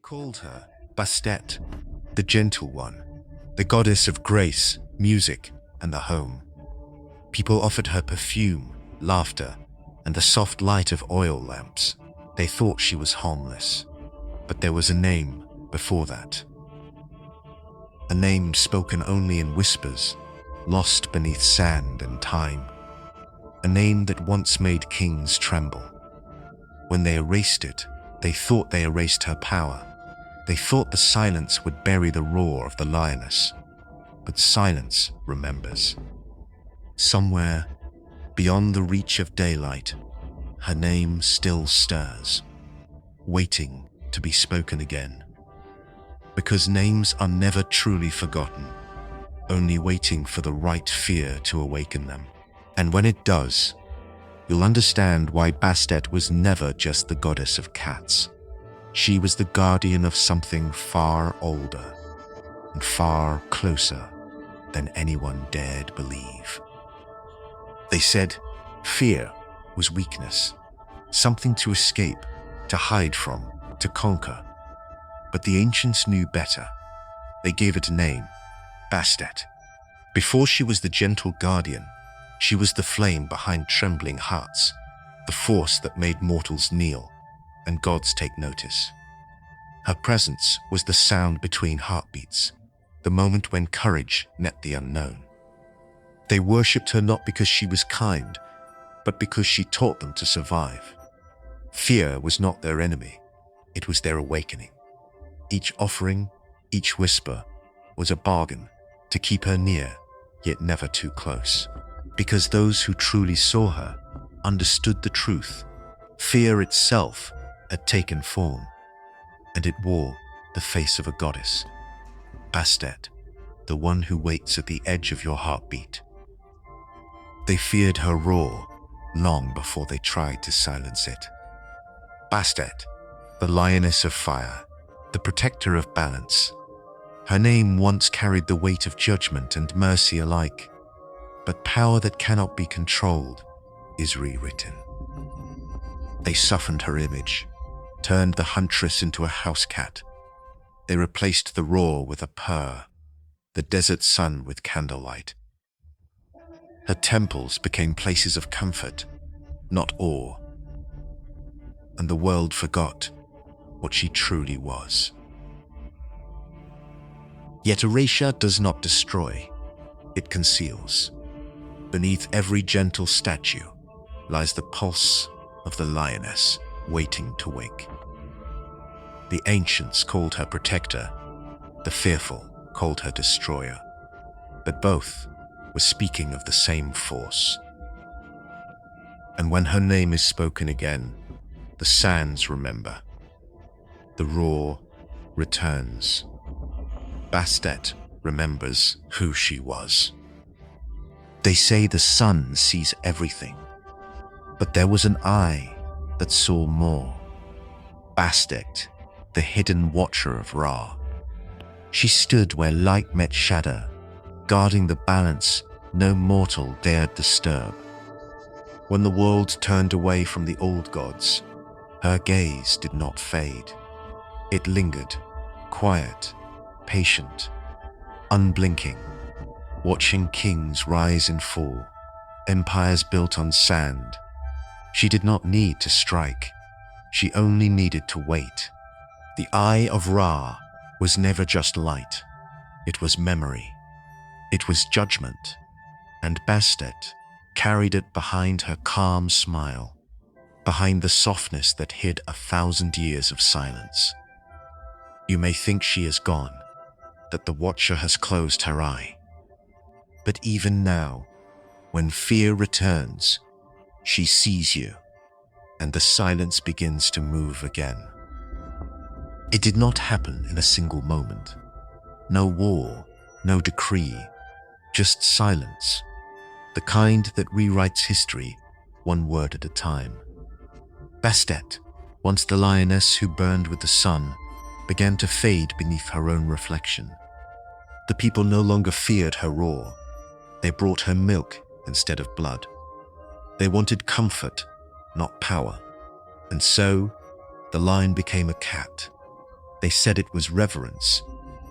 called her Bastet, the gentle one, the goddess of grace, music, and the home. People offered her perfume, laughter, and the soft light of oil lamps. They thought she was harmless, but there was a name before that. A name spoken only in whispers, lost beneath sand and time. A name that once made kings tremble. When they erased it, they thought they erased her power. They thought the silence would bury the roar of the lioness. But silence remembers. Somewhere, beyond the reach of daylight, her name still stirs, waiting to be spoken again. Because names are never truly forgotten, only waiting for the right fear to awaken them. And when it does, you'll understand why Bastet was never just the goddess of cats. She was the guardian of something far older and far closer than anyone dared believe. They said fear was weakness, something to escape, to hide from, to conquer. But the ancients knew better. They gave it a name, Bastet. Before she was the gentle guardian, she was the flame behind trembling hearts, the force that made mortals kneel and gods take notice. Her presence was the sound between heartbeats, the moment when courage met the unknown. They worshipped her not because she was kind, but because she taught them to survive. Fear was not their enemy, it was their awakening. Each offering, each whisper, was a bargain to keep her near, yet never too close. Because those who truly saw her understood the truth. Fear itself had taken form, and it wore the face of a goddess. Bastet, the one who waits at the edge of your heartbeat. They feared her roar long before they tried to silence it. Bastet, the lioness of fire, the protector of balance. Her name once carried the weight of judgment and mercy alike. But power that cannot be controlled is rewritten. They softened her image, turned the huntress into a house cat. They replaced the roar with a purr, the desert sun with candlelight. Her temples became places of comfort, not awe. And the world forgot what she truly was. Yet erasure does not destroy, it conceals. Beneath every gentle statue lies the pulse of the lioness waiting to wake. The ancients called her protector, the fearful called her destroyer, but both were speaking of the same force. And when her name is spoken again, the sands remember. The roar returns. Bastet remembers who she was. They say the sun sees everything, but there was an eye that saw more. Bastet, the hidden watcher of Ra. She stood where light met shadow, guarding the balance no mortal dared disturb. When the world turned away from the old gods, her gaze did not fade. It lingered, quiet, patient, unblinking, watching kings rise and fall, empires built on sand. She did not need to strike. She only needed to wait. The eye of Ra was never just light. It was memory. It was judgment. And Bastet carried it behind her calm smile, behind the softness that hid 1,000 years of silence. You may think she is gone, that the watcher has closed her eye. But even now, when fear returns, she sees you, and the silence begins to move again. It did not happen in a single moment. No war, no decree, just silence, the kind that rewrites history one word at a time. Bastet, once the lioness who burned with the sun, began to fade beneath her own reflection. The people no longer feared her roar. They brought her milk instead of blood. They wanted comfort, not power. And so, the lion became a cat, They said it was reverence,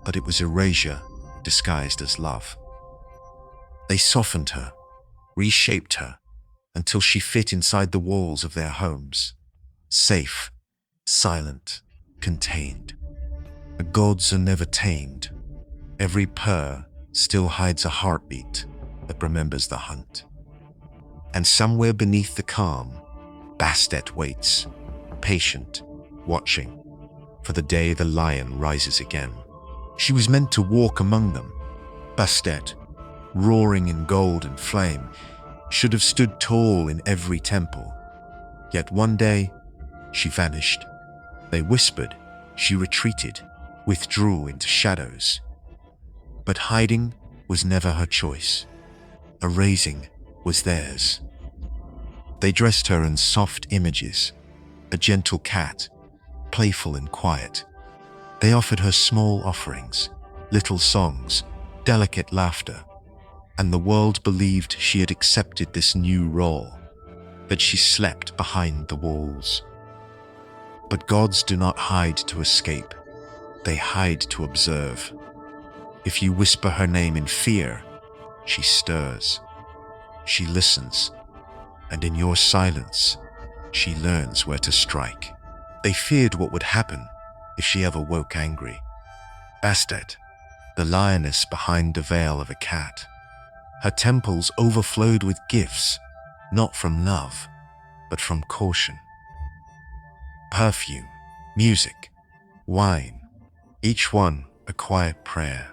but it was erasure disguised as love. They softened her, reshaped her, until she fit inside the walls of their homes. Safe, silent, contained. The gods are never tamed. Every purr still hides a heartbeat that remembers the hunt. And somewhere beneath the calm, Bastet waits, patient, watching, for the day the lion rises again. She was meant to walk among them. Bastet, roaring in gold and flame, should have stood tall in every temple. Yet one day, she vanished. They whispered, she retreated, withdrew into shadows. But hiding was never her choice. Erasing was theirs. They dressed her in soft images, a gentle cat, playful and quiet. They offered her small offerings, little songs, delicate laughter, and the world believed she had accepted this new role, that she slept behind the walls. But gods do not hide to escape. They hide to observe. If you whisper her name in fear, she stirs. She listens, and in your silence, she learns where to strike. They feared what would happen if she ever woke angry. Bastet, the lioness behind the veil of a cat, her temples overflowed with gifts, not from love, but from caution. Perfume, music, wine, each one a quiet prayer.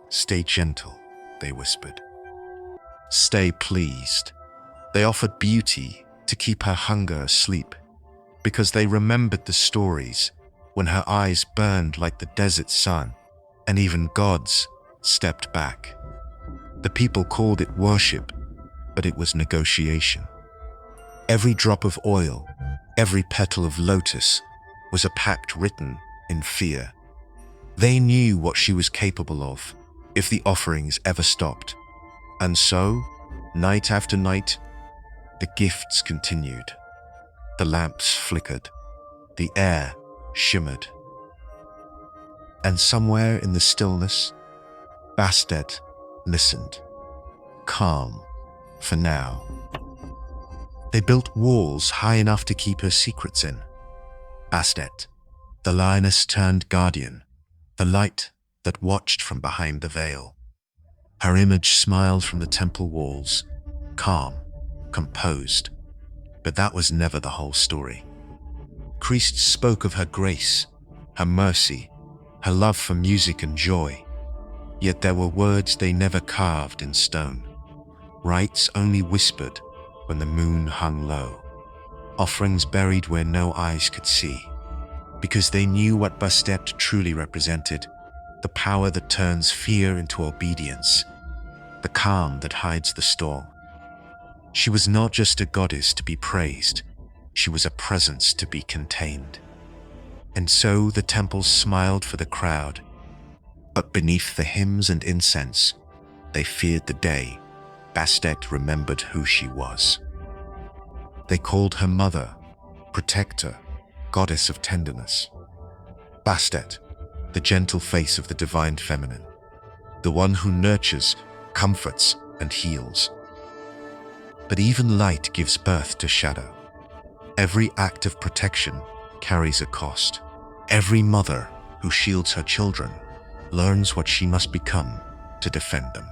Stay gentle, they whispered. Stay pleased. They offered beauty to keep her hunger asleep, because they remembered the stories when her eyes burned like the desert sun, and even gods stepped back. The people called it worship, but it was negotiation. Every drop of oil, every petal of lotus was a pact written in fear. They knew what she was capable of if the offerings ever stopped. And so, night after night, the gifts continued. The lamps flickered, the air shimmered. And somewhere in the stillness, Bastet listened, calm for now. They built walls high enough to keep her secrets in. Bastet, the lioness turned guardian, the light that watched from behind the veil. Her image smiled from the temple walls, calm, composed. But that was never the whole story. Priests spoke of her grace, her mercy, her love for music and joy. Yet there were words they never carved in stone. Rites only whispered when the moon hung low. Offerings buried where no eyes could see. Because they knew what Bastet truly represented, the power that turns fear into obedience, the calm that hides the storm. She was not just a goddess to be praised, she was a presence to be contained. And so the temples smiled for the crowd, but beneath the hymns and incense, they feared the day Bastet remembered who she was. They called her mother, protector, goddess of tenderness. Bastet, the gentle face of the divine feminine, the one who nurtures, comforts, and heals. But even light gives birth to shadow. Every act of protection carries a cost. Every mother who shields her children learns what she must become to defend them.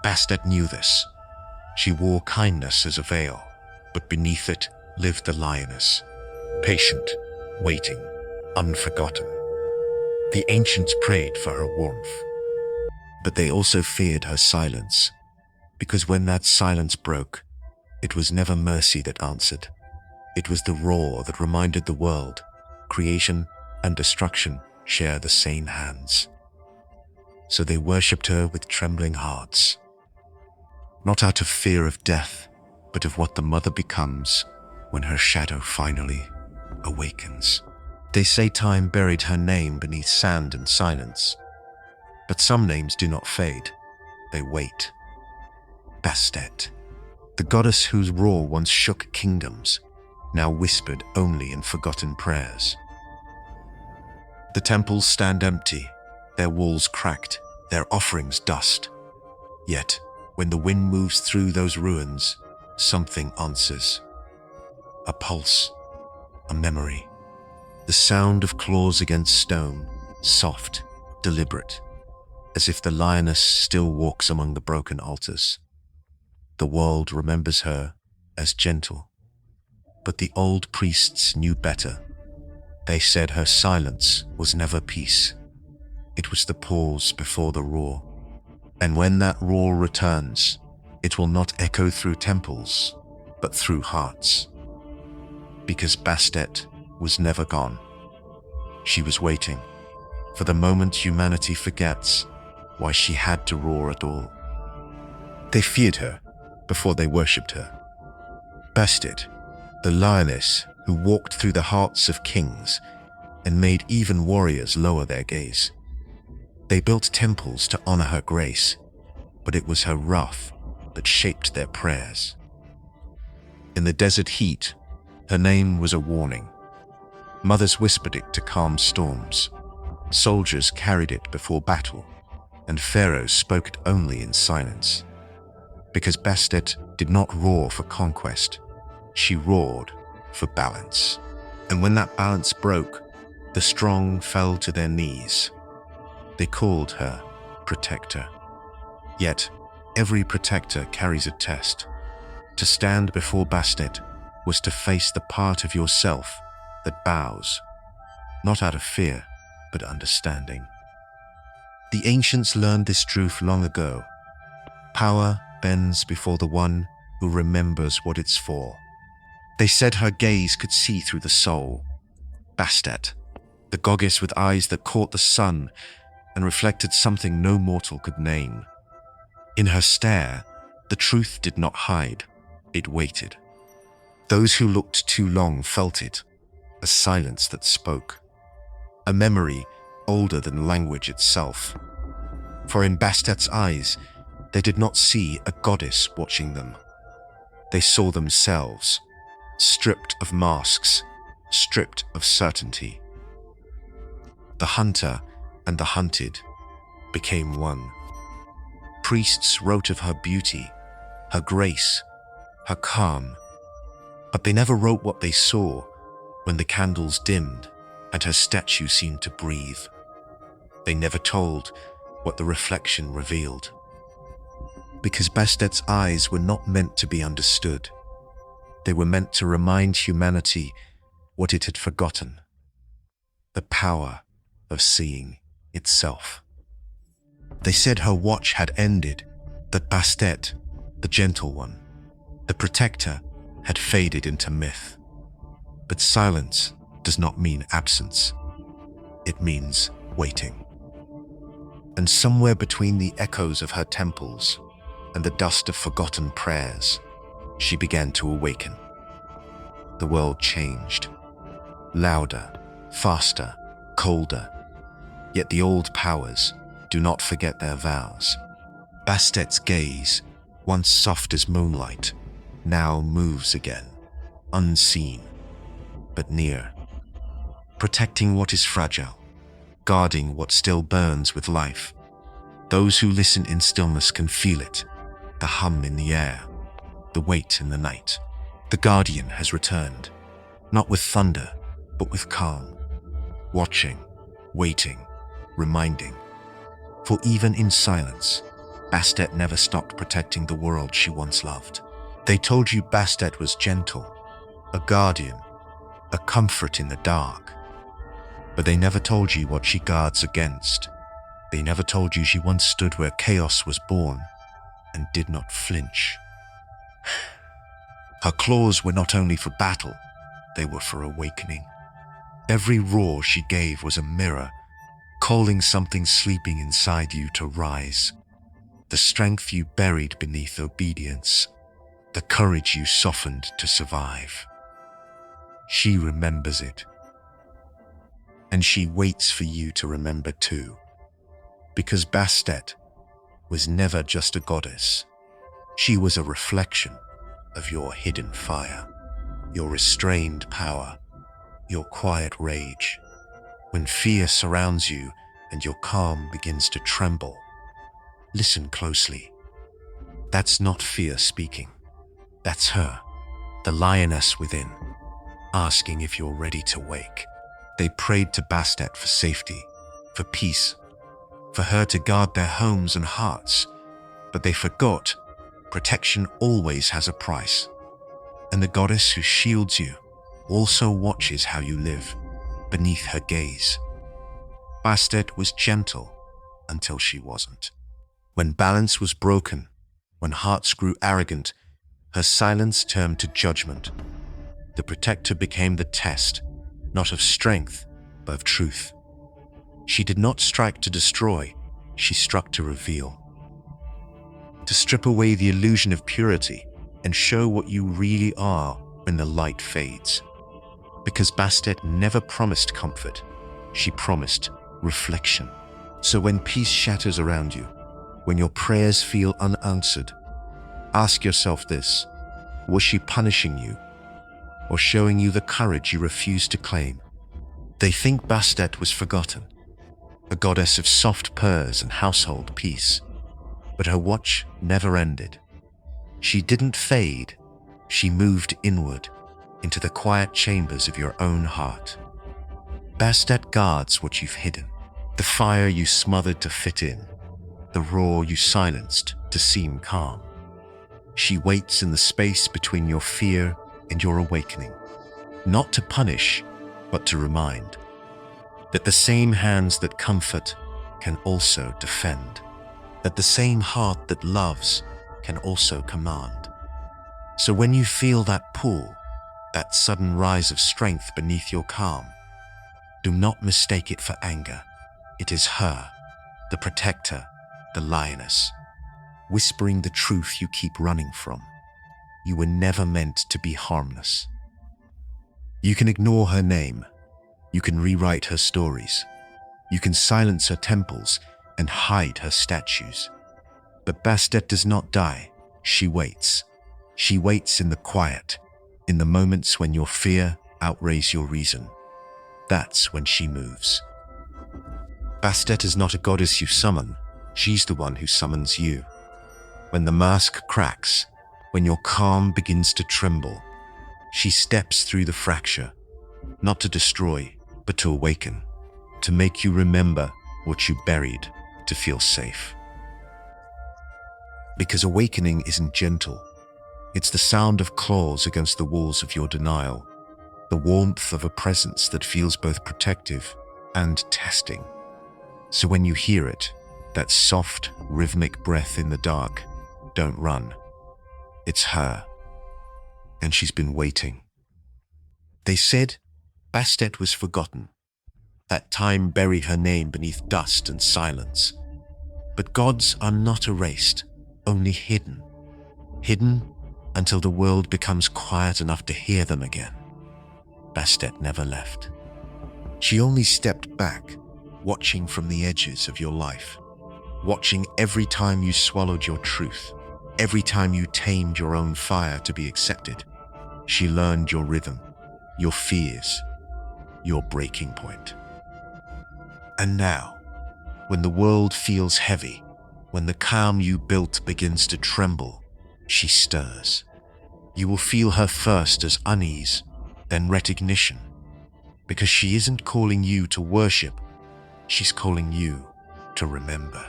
Bastet knew this. She wore kindness as a veil, but beneath it lived the lioness, patient, waiting, unforgotten. The ancients prayed for her warmth, but they also feared her silence, because when that silence broke, it was never mercy that answered. It was the roar that reminded the world creation and destruction share the same hands. So they worshipped her with trembling hearts, not out of fear of death, but of what the mother becomes when her shadow finally awakens. They say time buried her name beneath sand and silence, but some names do not fade, they wait. Bastet, the goddess whose roar once shook kingdoms, now whispered only in forgotten prayers. The temples stand empty, their walls cracked, their offerings dust. Yet, when the wind moves through those ruins, something answers. A pulse, a memory. The sound of claws against stone, soft, deliberate, as if the lioness still walks among the broken altars. The world remembers her as gentle, but the old priests knew better. They said her silence was never peace. It was the pause before the roar. And when that roar returns, it will not echo through temples, but through hearts. Because Bastet was never gone. She was waiting for the moment humanity forgets why she had to roar at all. They feared her before they worshipped her. Bastet, the lioness who walked through the hearts of kings and made even warriors lower their gaze. They built temples to honor her grace, but it was her wrath that shaped their prayers. In the desert heat, her name was a warning. Mothers whispered it to calm storms. Soldiers carried it before battle, and pharaohs spoke it only in silence. Because Bastet did not roar for conquest, she roared for balance. And when that balance broke, the strong fell to their knees. They called her protector. Yet, every protector carries a test. To stand before Bastet was to face the part of yourself that bows, not out of fear, but understanding. The ancients learned this truth long ago. Power bends before the one who remembers what it's for. They said her gaze could see through the soul. Bastet, the goddess with eyes that caught the sun and reflected something no mortal could name. In her stare, the truth did not hide, it waited. Those who looked too long felt it, a silence that spoke, a memory older than language itself. For in Bastet's eyes, they did not see a goddess watching them. They saw themselves, stripped of masks, stripped of certainty. The hunter and the hunted became one. Priests wrote of her beauty, her grace, her calm, but they never wrote what they saw when the candles dimmed and her statue seemed to breathe. They never told what the reflection revealed. Because Bastet's eyes were not meant to be understood. They were meant to remind humanity what it had forgotten. The power of seeing itself. They said her watch had ended, that Bastet, the gentle one, the protector, had faded into myth. But silence does not mean absence. It means waiting. And somewhere between the echoes of her temples and the dust of forgotten prayers, she began to awaken. The world changed. Louder, faster, colder. Yet the old powers do not forget their vows. Bastet's gaze, once soft as moonlight, now moves again, unseen, but near. Protecting what is fragile, guarding what still burns with life. Those who listen in stillness can feel it, the hum in the air, the weight in the night. The guardian has returned, not with thunder, but with calm, watching, waiting, reminding. For even in silence, Bastet never stopped protecting the world she once loved. They told you Bastet was gentle, a guardian, a comfort in the dark. But they never told you what she guards against. They never told you she once stood where chaos was born and did not flinch. Her claws were not only for battle, they were for awakening. Every roar she gave was a mirror, calling something sleeping inside you to rise. The strength you buried beneath obedience, the courage you softened to survive. She remembers it. And she waits for you to remember too. Because Bastet was never just a goddess. She was a reflection of your hidden fire, your restrained power, your quiet rage. when fear surrounds you and your calm begins to tremble. Listen closely. That's not fear speaking. That's her, the lioness within, asking if you're ready to wake. They prayed to Bastet for safety, for peace, for her to guard their homes and hearts, but they forgot protection always has a price. And the goddess who shields you also watches how you live beneath her gaze. Bastet was gentle until she wasn't. When balance was broken, when hearts grew arrogant, her silence turned to judgment. The protector became the test, not of strength, but of truth. She did not strike to destroy, she struck to reveal. To strip away the illusion of purity and show what you really are when the light fades. Because Bastet never promised comfort, she promised reflection. So when peace shatters around you, when your prayers feel unanswered, ask yourself this: was she punishing you or showing you the courage you refuse to claim? They think Bastet was forgotten, a goddess of soft purrs and household peace. But her watch never ended. She didn't fade, she moved inward into the quiet chambers of your own heart. Bastet guards what you've hidden, the fire you smothered to fit in, the roar you silenced to seem calm. She waits in the space between your fear and your awakening, not to punish, but to remind that the same hands that comfort can also defend, that the same heart that loves can also command. So when you feel that pull, that sudden rise of strength beneath your calm, do not mistake it for anger. It is her, the protector, the lioness, whispering the truth you keep running from. You were never meant to be harmless. You can ignore her name. You can rewrite her stories. You can silence her temples and hide her statues. But Bastet does not die. She waits. She waits in the quiet, in the moments when your fear outweighs your reason. That's when she moves. Bastet is not a goddess you summon. She's the one who summons you. When the mask cracks, when your calm begins to tremble, she steps through the fracture, not to destroy, but to awaken, to make you remember what you buried, to feel safe. Because awakening isn't gentle. It's the sound of claws against the walls of your denial, the warmth of a presence that feels both protective and testing. So when you hear it, that soft, rhythmic breath in the dark, don't run. It's her. And she's been waiting. They said Bastet was forgotten, that time buried her name beneath dust and silence. But gods are not erased, only hidden. Hidden until the world becomes quiet enough to hear them again. Bastet never left. She only stepped back, watching from the edges of your life, watching every time you swallowed your truth, every time you tamed your own fire to be accepted. She learned your rhythm, your fears, your breaking point. And now, when the world feels heavy, when the calm you built begins to tremble, she stirs. You will feel her first as unease, then recognition, because she isn't calling you to worship, she's calling you to remember,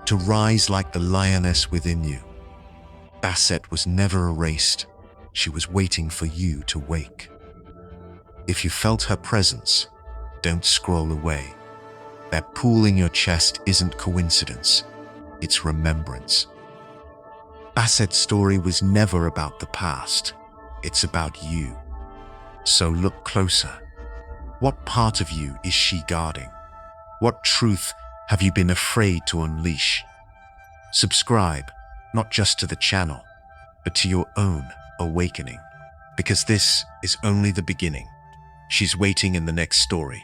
to rise like the lioness within you. Bastet was never erased. She was waiting for you to wake. If you felt her presence, don't scroll away. That pool in your chest isn't coincidence, it's remembrance. Bastet's story was never about the past, it's about you. So look closer. What part of you is she guarding? What truth have you been afraid to unleash? Subscribe, not just to the channel, but to your own awakening, because this is only the beginning. She's waiting in the next story.